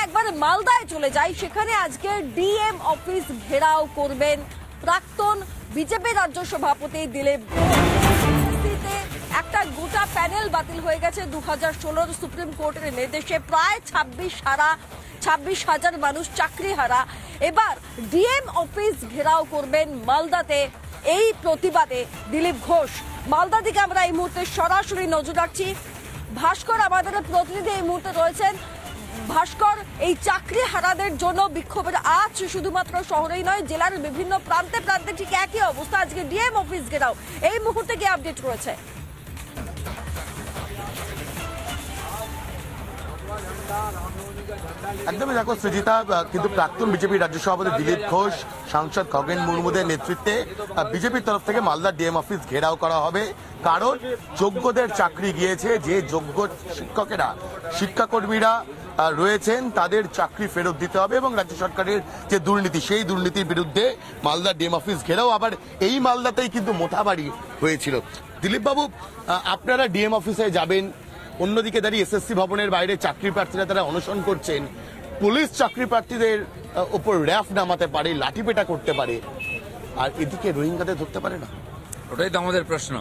একবার মালদায় চলে যাই, সেখানে আজকে ডিএম অফিস ঘেরাও করবেন প্রাক্তন বিজেপি রাজ্য সভাপতি দিলীপ ঘোষ। একটা গোটা প্যানেল বাতিল হয়ে গেছে 2016 সুপ্রিম কোর্টের নির্দেশে। প্রায় 26,000 মানুষ চাকরি হারা। এবার ডিএম অফিস ঘেরাও করবেন মালদাতে। এই প্রতিবাদে দিলীপ ঘোষ। মালদা থেকে আমরা এই মুহূর্তে সরাসরি নজর রাখছি। ভাস্কর আমাদের প্রতিনিধি এই মুহূর্তে রয়েছেন। ভাস্কর, এই চাকরি হারাদের জন্য বিক্ষোভের আজ শুধুমাত্র শহরেই নয়, জেলার বিভিন্ন প্রান্তে প্রান্তে ঠিক একই অবস্থা। আজকে ডিএম অফিস ঘেরাও, এই মুহূর্তে কি আপডেট রয়েছে? একদমই দেখো সৃজিতা, কিন্তু প্রাক্তন বিজেপি রাজ্য সভাপতি দিলীপ ঘোষ, সাংসদ খগেন মুর্মুদের নেতৃত্বে বিজেপির তরফ থেকে মালদা ডিএম অফিস ঘেরাও করা হবে। কারণ যোগ্যদের চাকরি গিয়েছে, যে যোগ্য শিক্ষকেরা শিক্ষাকর্মীরা রয়েছেন তাদের চাকরি ফেরত দিতে হবে এবং রাজ্য সরকারের যে দুর্নীতি, সেই দুর্নীতির বিরুদ্ধে মালদা ডিএম অফিস ঘেরাও। আবার এই মালদাতেই কিন্তু মোথাবাড়ি হয়েছিল। দিলীপ বাবু, আপনারা ডিএম অফিসে যাবেন, অন্যদিকে দাঁড়িয়ে এসএসসি ভবনের বাইরে চাকরি প্রার্থীরা তারা অনশন করছেন। পুলিশ চাকরি প্রার্থীদের উপর র্যাফ নামাতে পারে, লাঠিপেটা করতে পারে, আর এদিকে রোহিঙ্গাদের ধরতে পারে না। ওটাই তো আমাদের প্রশ্ন।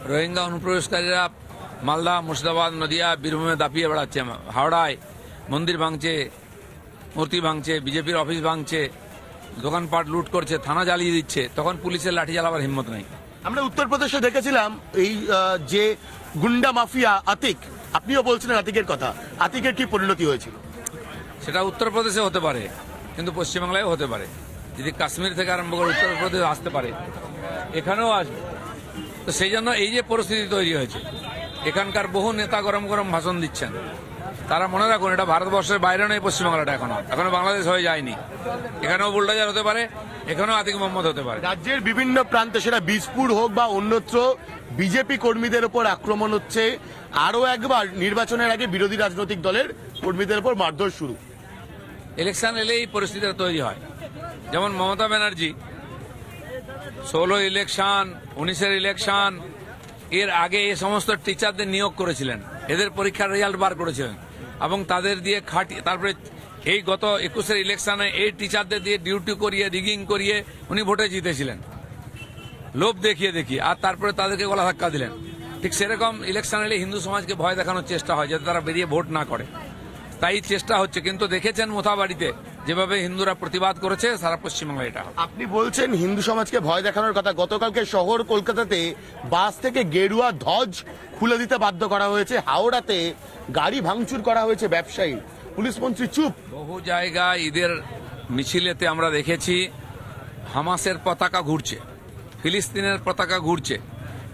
রোহিঙ্গা অনুপ্রবেশকারীরা মালদা, মুর্শিদাবাদ, নদিয়া, বীরভূমে দাপিয়ে বেড়াচ্ছে। হাওড়ায় মন্দির ভাঙছে, মূর্তি ভাঙছে, বিজেপির অফিস ভাঙছে, দোকানপাট লুট করছে, থানা জ্বালিয়ে দিচ্ছে। তখন পুলিশের লাঠি জ্বালাবার হিম্মত নেই। আমরা উত্তরপ্রদেশে দেখেছিলাম এই যে গুন্ডা মাফিয়া আতিক, আপনিও বলছিলেন আতিকের কথা, আতিকের কি পরিণতি হয়েছিল? সেটা উত্তরপ্রদেশে হতে পারে, কিন্তু পশ্চিমবাংলায় হতে পারে। যদি কাশ্মীর থেকে আরম্ভ করে উত্তরপ্রদেশ আসতে পারে, এখানেও আসবে। তো সেই জন্য এই যে পরিস্থিতি তৈরি হয়েছে, এখানকার বহু নেতা গরম গরম ভাষণ দিচ্ছেন। তারা মনে রাখুন, এটা ভারতবর্ষের বাইরে নয় পশ্চিমবাংলাটা, এখনো বাংলাদেশ হয়ে যায়নি। এখানেও বুলডোজার হতে পারে, এখানেও আতিক মোহাম্মদ হতে পারে। রাজ্যের বিভিন্ন প্রান্তে, সেটা বীজপুর হোক বা অন্যত্র, বিজেপি কর্মীদের উপর আক্রমণ হচ্ছে। আরো একবার নির্বাচনের আগে বিরোধী রাজনৈতিক দলের কর্মীদের উপর মারধর শুরু। ইলেকশন এলেই পরিস্থিতিটা তৈরি হয়। যেমন মমতা ব্যানার্জি 16 ইলেকশন, 19-এর ইলেকশন, এর আগে এই সমস্ত টিচারদের নিয়োগ করেছিলেন, এদের পরীক্ষার রেজাল্ট বার করেছিলেন এবং তাদের দিয়ে খাটিয়ে, তারপরে এই গত 21-এর ইলেকশনে এই টিচারদের দিয়ে ডিউটি করিয়ে, রিগিং করিয়ে উনি ভোটে জিতেছিলেন, লোভ দেখিয়ে আর তারপরে তাদেরকে গলা ধাক্কা দিলেন। ঠিক সেরকম ইলেকশন এলে হিন্দু সমাজকে ভয় দেখানোর চেষ্টা হয়, যাতে তারা বেরিয়ে ভোট না করে। তাই চেষ্টা হচ্ছে। কিন্তু দেখেছেন মোথাবাড়িতে যেভাবে হিন্দুরা প্রতিবাদ করেছে, সারা পশ্চিমবঙ্গে এটা। আপনি বলছেন হিন্দু সমাজকে ভয় দেখানোর কথা। গতকালকে শহর কলকাতাতে বাস থেকে গেরুয়া ধ্বজ খুলে দিতে বাধ্য করা হয়েছে। হাওড়াতে গাড়ি ভাঙচুর করা হয়েছে ব্যবসায়ী, পুলিশ মন্ত্রী চুপ। বহু জায়গায় ঈদের মিছিলেতে আমরা দেখেছি হামাসের পতাকা ঘুরছে, ফিলিস্তিনের পতাকা ঘুরছে,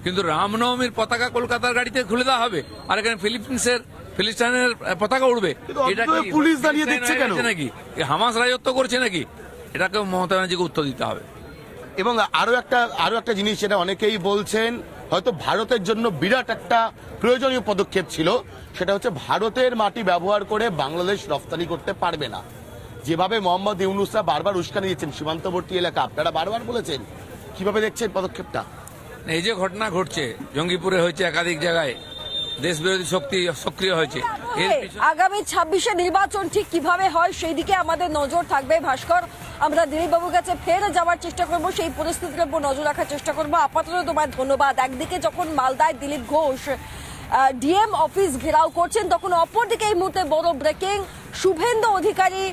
কিন্তু রামনবমীর পতাকা কলকাতার গাড়িতে খুলে দেওয়া হবে, আর এখানে ফিলিস্তিনের পতাকা উঠবে। এটা কি পুলিশ দাঁড়িয়ে দেখছে কেন? নাকি হামাস রাজত্ব করছে নাকি? এটাকে মমতা ব্যানার্জিকে উত্তর দিতে হবে। এবং আরো একটা জিনিস, যেটা অনেকেই বলছেন হয়তো ভারতের জন্য বিরাট একটা প্রয়োজনীয় পদক্ষেপ ছিল, সেটা হচ্ছে ভারতের মাটি ব্যবহার করে বাংলাদেশ রফতানি করতে পারবে না। যেভাবে মোহাম্মদ ইউনূসরা বারবার উস্কানি দিচ্ছেন সীমান্তবর্তী এলাকা, আপনারা বারবার বলেছেন, কিভাবে দেখছেন পদক্ষেপটা? এই যে ঘটনা ঘটছে, জঙ্গিপুরে হয়েছে, একাধিক জায়গায় দেশ বিরোধী শক্তি সক্রিয় হয়েছে। আগামী 26-এ নির্বাচন ঠিক কিভাবে হয় সেই দিকে আমাদের নজর থাকবে। ভাস্কর, আমরা দিলীপ বাবুর কাছে ফের যাওয়ার চেষ্টা করব, সেই পরিস্থিতির উপর নজর রাখার চেষ্টা করব। আপাতত তোমার ধন্যবাদ। একদিকে যখন মালদায় দিলীপ ঘোষ ডিএম অফিস ঘেরাও করছেন, তখন অপরদিকে এই মুহূর্তে বড় ব্রেকিং। শুভেন্দু অধিকারী,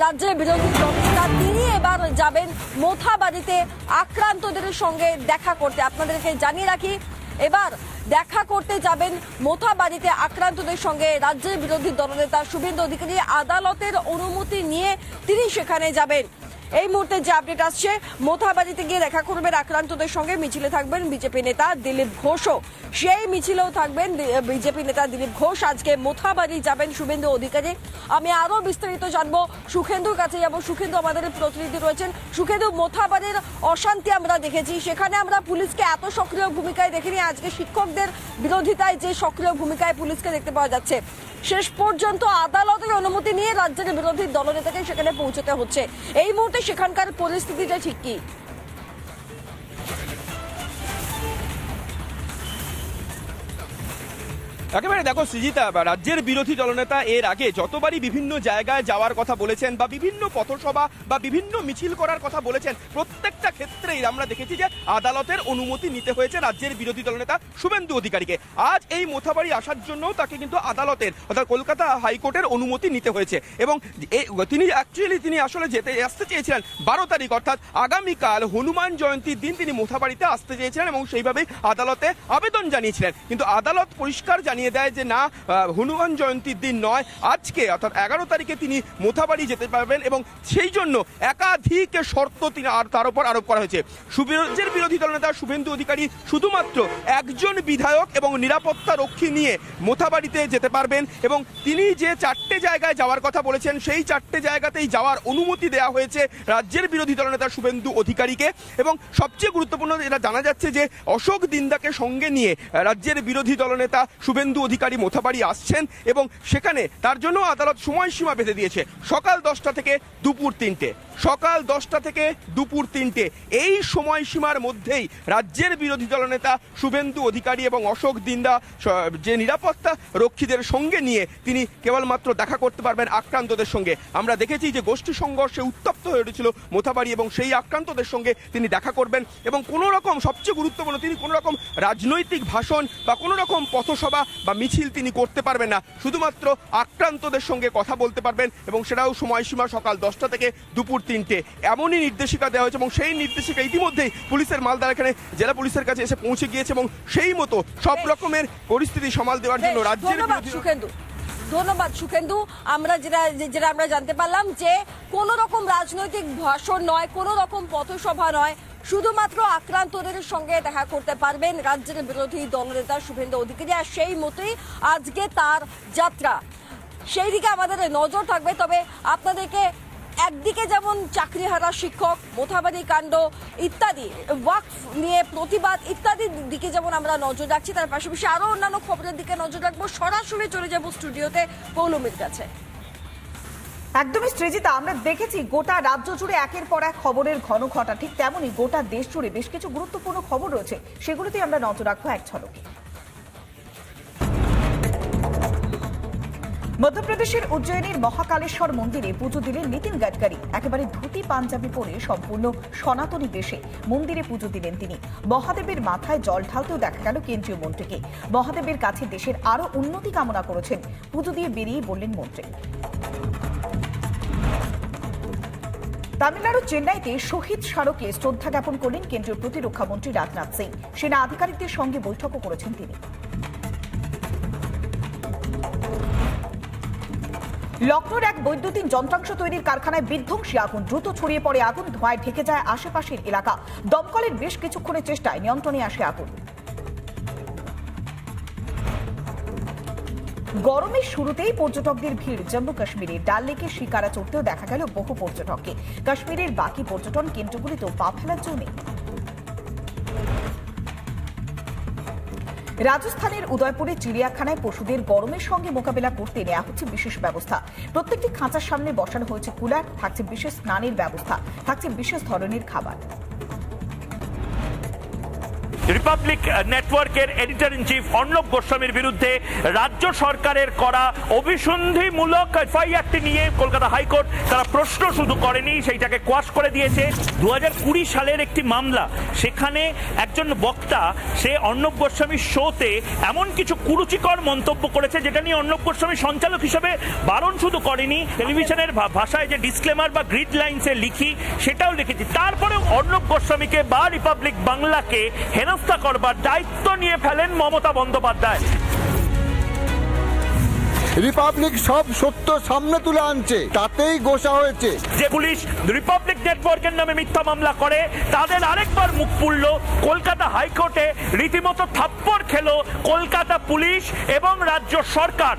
রাজ্যের বিরোধী দলনেতা, তিনি এবার যাবেন মোথাবাড়িতে আক্রান্তদের সঙ্গে দেখা করতে। আপনাদেরকে জানিয়ে রাখি, এবার দেখা করতে যাবেন মোথাবাড়িতে আক্রান্তদের সঙ্গে রাজ্যের বিরোধী দলনেতা শুভেন্দু অধিকারী। আদালতের অনুমতি নিয়ে তিনি সেখানে যাবেন। এই মুহূর্তে যে আপডেট আসছে, মোথাবাড়িতে গিয়ে দেখা করবেন আক্রান্তদের সঙ্গে। মিছিলে থাকবেন বিজেপি নেতা দিলীপ ঘোষও, সেই মিছিলেও থাকবেন বিজেপি নেতা দিলীপ ঘোষ। আজকে মোথাবাড়ি যাবেন শুভেন্দু অধিকারী। আমি আরো বিস্তারিত জানবো, সুখেন্দুর কাছে যাবো। সুখেন্দু আমাদের প্রতিনিধি রয়েছেন। সুখেন্দু, মোথাবাড়ির অশান্তি আমরা দেখেছি, সেখানে আমরা পুলিশকে এত সক্রিয় ভূমিকায় দেখিনি। আজকে শিক্ষকদের বিরোধিতায় যে সক্রিয় ভূমিকায় পুলিশকে দেখতে পাওয়া যাচ্ছে, শেষ পর্যন্ত আদালতের অনুমতি নিয়ে রাজ্যের বিরোধী দলনেতাকে সেখানে পৌঁছতে হচ্ছে। এই মুহূর্তে সেখানকার পরিস্থিতিটা ঠিক কি? একেবারে দেখো সৃজিতা, রাজ্যের বিরোধী দলনেতা এর আগে যতবারই বিভিন্ন জায়গায় যাওয়ার কথা বলেছেন বা বিভিন্ন পথসভা বা বিভিন্ন মিছিল করার কথা বলেছেন, প্রত্যেকটা ক্ষেত্রেই আমরা দেখেছি যে আদালতের অনুমতি নিতে হয়েছে রাজ্যের বিরোধী দলনেতা শুভেন্দু অধিকারীকে। আজ এই মোথাবাড়ি আসার জন্য তাকে কিন্তু আদালতের অর্থাৎ কলকাতা হাইকোর্টের অনুমতি নিতে হয়েছে এবং তিনি আসলে আসতে চেয়েছিলেন 12 তারিখ অর্থাৎ আগামীকাল হনুমান জয়ন্তীর দিন তিনি মোথাবাড়িতে আসতে চেয়েছিলেন এবং সেইভাবেই আদালতে আবেদন জানিয়েছিলেন। কিন্তু আদালত পরিষ্কার জানিয়ে দেয় যে না, হনুমান জয়ন্তীর দিন নয়, আজকে অর্থাৎ 11 তারিখে তিনি মোথাবাড়ি যেতে পারবেন এবং সেই জন্য একাধিক শর্ত তিনি তার উপর আরোপ করা হয়েছে। রাজ্যের বিরোধী দলনেতা শুভেন্দু অধিকারী শুধুমাত্র একজন বিধায়ক এবং নিরাপত্তা রক্ষী নিয়ে মোথাবাড়িতে যেতে পারবেন এবং তিনি যে 4টে জায়গায় যাওয়ার কথা বলেছেন সেই 4টে জায়গাতেই যাওয়ার অনুমতি দেওয়া হয়েছে রাজ্যের বিরোধী দলনেতা শুভেন্দু অধিকারীকে। এবং সবচেয়ে গুরুত্বপূর্ণ এটা জানা যাচ্ছে যে অশোক দিন্দাকে সঙ্গে নিয়ে রাজ্যের বিরোধী দলনেতা শুভেন্দু অধিকারী মোথাবাড়ি আসছেন এবং সেখানে তার জন্য আদালত সময়সীমা বেঁধে দিয়েছে সকাল 10টা থেকে দুপুর 3টে। সকাল 10টা থেকে দুপুর 3টে এই সময়সীমার মধ্যেই রাজ্যের বিরোধী দলনেতা শুভেন্দু অধিকারী এবং অশোক দিন্দা যে নিরাপত্তা রক্ষীদের সঙ্গে নিয়ে তিনি কেবলমাত্র দেখা করতে পারবেন আক্রান্তদের সঙ্গে। আমরা দেখেছি যে গোষ্ঠী সংঘর্ষে উত্তপ্ত হয়ে উঠেছিল মোথাবাড়ি এবং সেই আক্রান্তদের সঙ্গে তিনি দেখা করবেন এবং কোনো রকম সবচেয়ে গুরুত্বপূর্ণ তিনি কোনো রকম রাজনৈতিক ভাষণ বা কোনো রকম পথসভা বা মিছিল তিনি করতে পারবেন না, শুধুমাত্র আক্রান্তদের সঙ্গে কথা বলতে পারবেন এবং সেটাও সময়সীমা সকাল 10টা থেকে দুপুর 3টে। এমনই নির্দেশিকা দেওয়া হয়েছে এবং সেই নির্দেশিকা ইতিমধ্যেই পুলিশের মালদার এখানে জেলা পুলিশের কাছে এসে পৌঁছে গিয়েছে এবং সেই মতো সব রকমের পরিস্থিতি সামাল দেওয়ার জন্য রাজ্যের ধন্যবাদ সুখেন্দু। আমরা যেটা আমরা জানতে পারলাম যে কোন রকম রাজনৈতিক ভাষণ নয়, কোন রকম পথসভা নয়, শুধুমাত্র আক্রান্তদের সঙ্গে দেখা করতে পারবেন রাজ্যের বিরোধী দলনেতা শুভেন্দু অধিকারী। আর সেই মতোই আজকে তার যাত্রা, সেই দিকে আমাদের নজর থাকবে। তবে আপনাদেরকে একদিকে যেমন চাকরিহারা শিক্ষক, মোথাবাড়ি কাণ্ড ইত্যাদি, ওয়াকফ নিয়ে প্রতিবাদ ইত্যাদির দিকে যেমন আমরা নজর রাখছি, তার পাশাপাশি আরো অন্যান্য খবরের দিকে নজর রাখবো। সরাসরি চলে যাব স্টুডিওতে পৌলমীর কাছে। একদমই সৃজিতা, আমরা দেখেছি গোটা রাজ্য জুড়ে একের পর এক খবরের ঘন ঘটা, ঠিক তেমনই গোটা দেশ জুড়ে বেশ কিছু গুরুত্বপূর্ণ খবর রয়েছে, সেগুলোতেই আমরা নজর রাখবো এক ঝলকে। মধ্যপ্রদেশের উজ্জয়িনীর মহাকালেশ্বর মন্দিরে পুজো দিলেন নীতিন গাডকারি। একেবারে ধুতি পাঞ্জাবি পরে সম্পূর্ণ সনাতনী বেশে মন্দিরে পুজো দিলেন তিনি। মহাদেবের মাথায় জল ঢালতেও দেখা গেল কেন্দ্রীয় মন্ত্রীকে। মহাদেবের কাছে দেশের আরো উন্নতি কামনা করেছেন। পুজো দিয়ে বেরিয়ে বললেন মন্ত্রী। তামিলনাড়ুর চেন্নাইতে শহীদ স্মারকে শ্রদ্ধা জ্ঞাপন করলেন কেন্দ্রীয় প্রতিরক্ষা মন্ত্রী রাজনাথ সিং। সেনা আধিকারিকদের সঙ্গে বৈঠকও করেছেন তিনি। লখনৌর এক বৈদ্যুতিন যন্ত্রাংশ তৈরির কারখানায় বিধ্বংসী আগুন। দ্রুত ছড়িয়ে পড়ে আগুন, ধোঁয়ায় ঢেকে যায় আশেপাশের এলাকা। দমকলের বেশ কিছুক্ষণের চেষ্টায় নিয়ন্ত্রণে আসে আগুন। গরমের শুরুতেই পর্যটকদের ভিড় জম্মু কাশ্মীরে। ডাল লেকে শিকারা চড়তেও দেখা গেল বহু পর্যটককে। কাশ্মীরের বাকি পর্যটন কেন্দ্রগুলিতেও পা ফেলার জন্য নেই। রাজস্থানের উদয়পুরে চিড়িয়াখানায় পশুদের গরমের সঙ্গে মোকাবেলা করতে নেওয়া হচ্ছে বিশেষ ব্যবস্থা। প্রত্যেকটি খাঁচার সামনে বসানো হয়েছে কুলার, থাকছে বিশেষ স্নানের ব্যবস্থা, থাকছে বিশেষ ধরনের খাবার। রিপাবলিক নেটওয়ার্কের এডিটর ইন চিফ অর্ণব গোস্বামীর বিরুদ্ধে রাজ্য সরকারের করা অভিসন্ধিমূলক এফআইআরটি নিয়ে কলকাতা হাইকোর্ট তারা প্রশ্ন শুধু করেনি, সেইটাকে কোয়াশ করে দিয়েছে। 2020 সালের একটি মামলা, সেখানে একজন বক্তা সে অর্ণব গোস্বামীর শোতে এমন কিছু কুরুচিকর মন্তব্য করেছে যেটা নিয়ে অর্ণব গোস্বামী সঞ্চালক হিসেবে বারণ শুধু করেনি, টেলিভিশনের ভাষায় যে ডিসক্লেমার বা গ্রিড লাইনসে লিখি সেটাও লিখেছি। তারপরেও অর্ণব গোস্বামীকে বা রিপাবলিক বাংলাকে হেনস্থা করবার দায়িত্ব নিয়ে ফেলেন মমতা বন্দ্যোপাধ্যায়। রিপাবলিক সব সত্য সামনে তুলে আনছে, তাতেই গোসা হয়েছে। যে পুলিশ রিপাবলিক নেটওয়ার্কের নামে মিথ্যা মামলা করে তাদের আরেকবার মুখ পুড়ল। কলকাতা হাইকোর্টে রীতিমতো থাপ্পড় খেল কলকাতা পুলিশ এবং রাজ্য সরকার।